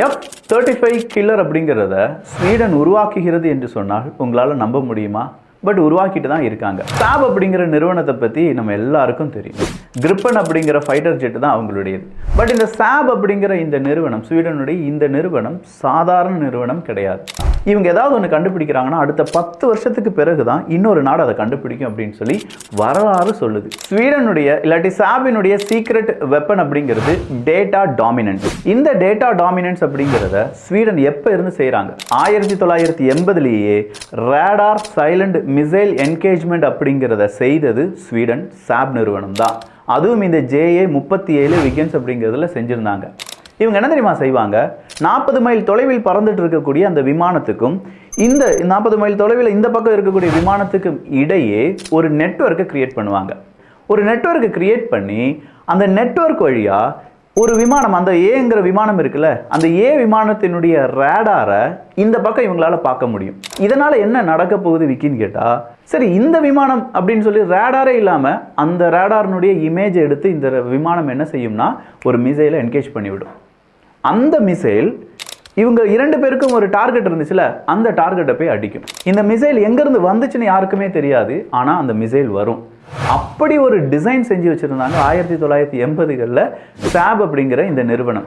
F-35 killer அப்படிங்கிறத Sweden உருவாக்குகிறது என்று சொன்னால் உங்களால் நம்ப முடியுமா? பட் உருவாக்கிட்டு தான் இருக்காங்க. சாப் அப்படிங்கிற நிறுவனத்தை பற்றி நம்ம எல்லாருக்கும் தெரியும். கிரிப்பன் அப்படிங்கிற ஃபைட்டர் ஜெட் தான் அவங்களுடையது. பட் இந்த சாப் அப்படிங்கிற இந்த நிறுவனம், ஸ்வீடனுடைய இந்த நிறுவனம் சாதாரண நிறுவனம் கிடையாது. இவங்க ஏதாவது ஒன்று கண்டுபிடிக்கிறாங்கன்னா அடுத்த 10 வருஷத்துக்கு பிறகு தான் இன்னொரு நாடு அதை கண்டுபிடிக்கும் அப்படின்னு சொல்லி வரலாறு சொல்லுது. ஸ்வீடனுடைய இல்லாட்டி சாபினுடைய சீக்ரெட் வெப்பன் அப்படிங்கிறது டேட்டா டாமினன்ஸ். இந்த டேட்டா டாமினன்ஸ் அப்படிங்கிறத ஸ்வீடன் எப்போ இருந்து செய்கிறாங்க? 1980லேயே ரேடார் சைலண்ட் மிசைல் என்கேஜ்மெண்ட் அப்படிங்கிறத செய்தது ஸ்வீடன் சாப் நிறுவனம் தான். அதுவும் இந்த JA-37 விகன்ஸ் அப்படிங்கிறதுல செஞ்சுருந்தாங்க. இவங்க என்ன தெரியுமா செய்வாங்க? 40 மைல் தொலைவில் பறந்துட்டு இருக்கக்கூடிய அந்த விமானத்துக்கும் இந்த 40 மைல் தொலைவில் இந்த பக்கம் இருக்கக்கூடிய விமானத்துக்கும் இடையே ஒரு நெட்வொர்க்கை கிரியேட் பண்ணுவாங்க. ஒரு நெட்வொர்க்கை கிரியேட் பண்ணி அந்த நெட்வொர்க் வழியாக ஒரு விமானம், அந்த ஏங்கிற விமானம் இருக்குல்ல, அந்த விமானத்தினுடைய ரேடாரை இந்த பக்கம் இவங்களால பார்க்க முடியும். இதனால என்ன நடக்க போகுது விக்கின்னு கேட்டா, சரி இந்த விமானம் அப்படின்னு சொல்லி ரேடாரே இல்லாமல் அந்த ரேடாரினுடைய இமேஜ் எடுத்து இந்த விமானம் என்ன செய்யும்னா ஒரு மிசைலை என்கேஜ் பண்ணிவிடும். அந்த மிசைல் இவங்க 2 பேருக்கும் ஒரு டார்கெட் இருந்துச்சுல, அந்த டார்கெட்டை போய் அடிக்கும். இந்த மிசைல் எங்கேருந்து வந்துச்சுன்னு யாருக்குமே தெரியாது, ஆனால் அந்த மிசைல் வரும். அப்படி ஒரு டிசைன் செஞ்சு வச்சுருந்தாங்க 1980களில் சாப் அப்படிங்கிற இந்த நிறுவனம்.